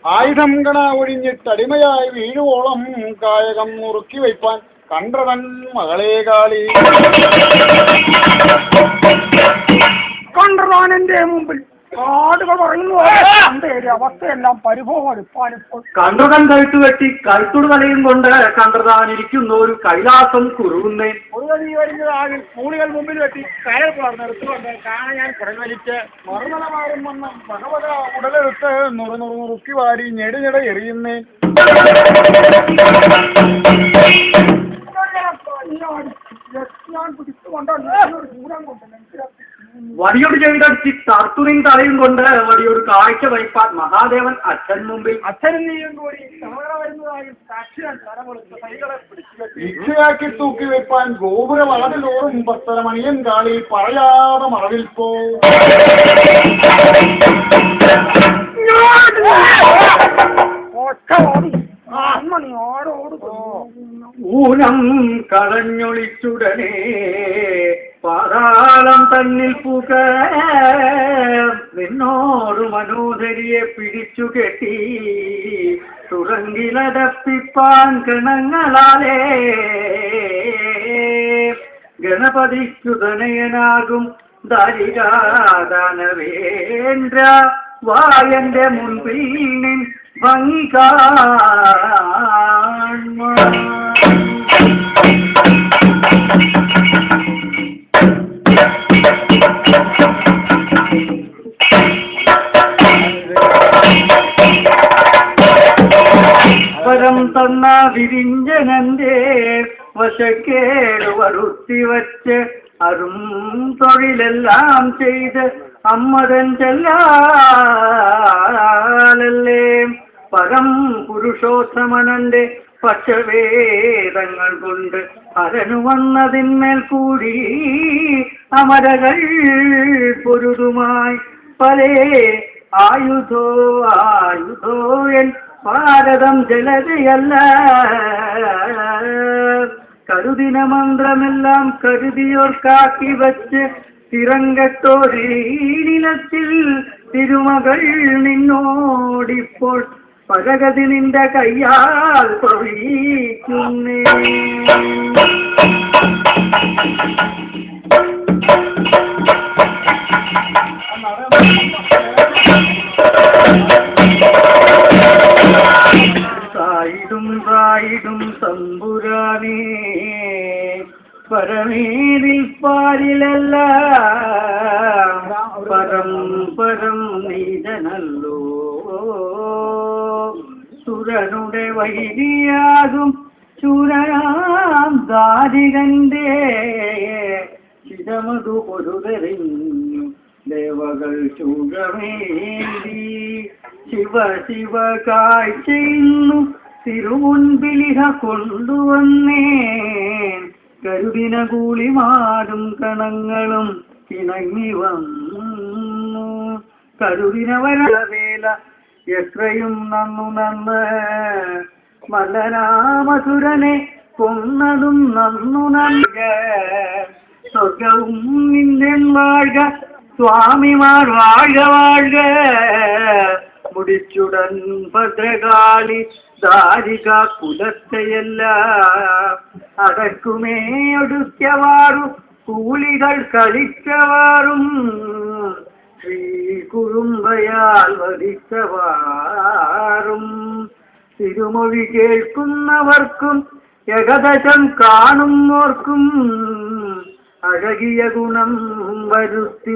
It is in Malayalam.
ആയുധം കണ ഒഴിഞ്ഞിട്ടടിമയായി വീഴുവോളം കായകം മുറുക്കി വയ്പ്പാൻ കണ്ടവൻ മകളെ കാളി. കണ്ടതാനെന്റെ മുമ്പിൽ കാടുകൾ പറയുന്നു അവസ്ഥയെല്ലാം പരിഭവമെടുപ്പാനിപ്പോൾ. കണ്ടതൻ കഴുത്തു വെട്ടി കഴുത്തോട് തലയും കൊണ്ട് കണ്ടതാനിരിക്കുന്ന ഒരു കൈലാസം കുറുകുന്നേ. പൊതുവഴി വരുന്നതാകിൽ സ്കൂളുകൾ മുമ്പിൽ വെട്ടി കയർ നിർത്തുകൊണ്ട് കാണാൻ ഞാൻ കുടൽവലിച്ച് മറുതലമാരും വന്ന് ഭഗവത ഉടലെടുത്ത് നുറുക്കി വാരി ഞെടുഞെട എറിയുന്നേ. ഞാൻ പിടിച്ചുകൊണ്ട് ദൂരം കൊണ്ട് വടിയോട് ചെവിടടിച്ച് തർത്തുറിൻ തലയും കൊണ്ട് വടിയോട് കാഴ്ച വയ്പാൻ മഹാദേവൻ അച്ഛൻ മുമ്പിൽ. അച്ഛനും നീയും കൂടി വരുന്നതായി ഇച്ഛയാക്കി തൂക്കി വെപ്പാൻ ഗോപുര വളവിലോറും പത്തരമണിയൻ കാളി പറയാതെ മറവിൽ പോ. ഊനം കളഞ്ഞൊളിച്ചുടനെ പാതാളം തന്നിൽ പുക നിന്നോട് മനോദരിയെ പിടിച്ചു കെട്ടി തുറങ്കിലടപ്പിപ്പാൻ ഗണങ്ങളാലേ ഗണപതിക്കു തനയനാകും ദാരികാദാനവേന്ദ്ര വായന്റെ മുൻപിൽ നിൻ ഭംഗി വരം തന്ന വിരിഞ്ചനന്റെ വശക്കേട് വരുത്തി വച്ച് അരും തൊഴിലെല്ലാം ചെയ്ത് അമ്മതൻ ചെല്ലാലല്ലേ പരം പുരുഷോത്തമനന്റെ പക്ഷവേദങ്ങൾ കൊണ്ട് അരനു വന്നതിന്മേൽ കൂടി അമരകൾ പൊരുതുമായി പലേ ആയുധോ എൻ ഭാരതം ജലതയല്ല കരുദിന മന്ത്രമെല്ലാം കരുതിയോർ കാക്കി വച്ച് തിരങ്കത്തോരീനിലത്തിൽ തിരുമകൾ നിന്നോടിപ്പോൾ പരഗതി നിന്റെ കയ്യാൽ പ്രവീക്കുന്നേ. സായിടും തമ്പുരാനേ പരമേരിൽ പാരിലല്ല പരം നീതനല്ലോ സുരനുടെ വൈരിയാകും ചുരാം ദാരികന്റെ ചിതമതു പൊരുതെറിഞ്ഞു ദേവകൾ ചൂഴമേന്തി ശിവ കാഴ്ചയിന്നു തിരുമുൻപിലിഹ കൊണ്ടുവന്നേ കരുദിന കൂളിമാടും കണങ്ങളും ഇണങ്ങി വന്നു കരുദിന വരവേല എത്രയും നന്ന് മലരാമസുരനെ കൊന്നതും നന്ന സ്വർഗവും നിന്നൻ വാഴ്ക സ്വാമിമാർ വാഴ്ക മുടിച്ചുടൻ ഭദ്രകാളി ദാരിക കുലത്തെയല്ല അടക്കുമേ ഒടുക്കവാറു കൂലികൾ കളിച്ചവാറും ശ്രീ കുറുമ്പയാൽ വധിച്ചവാറും തിരുമൊഴി കേൾക്കുന്നവർക്കും ഏകദശം കാണുന്നോർക്കും അഴകിയ ഗുണം വരുത്തി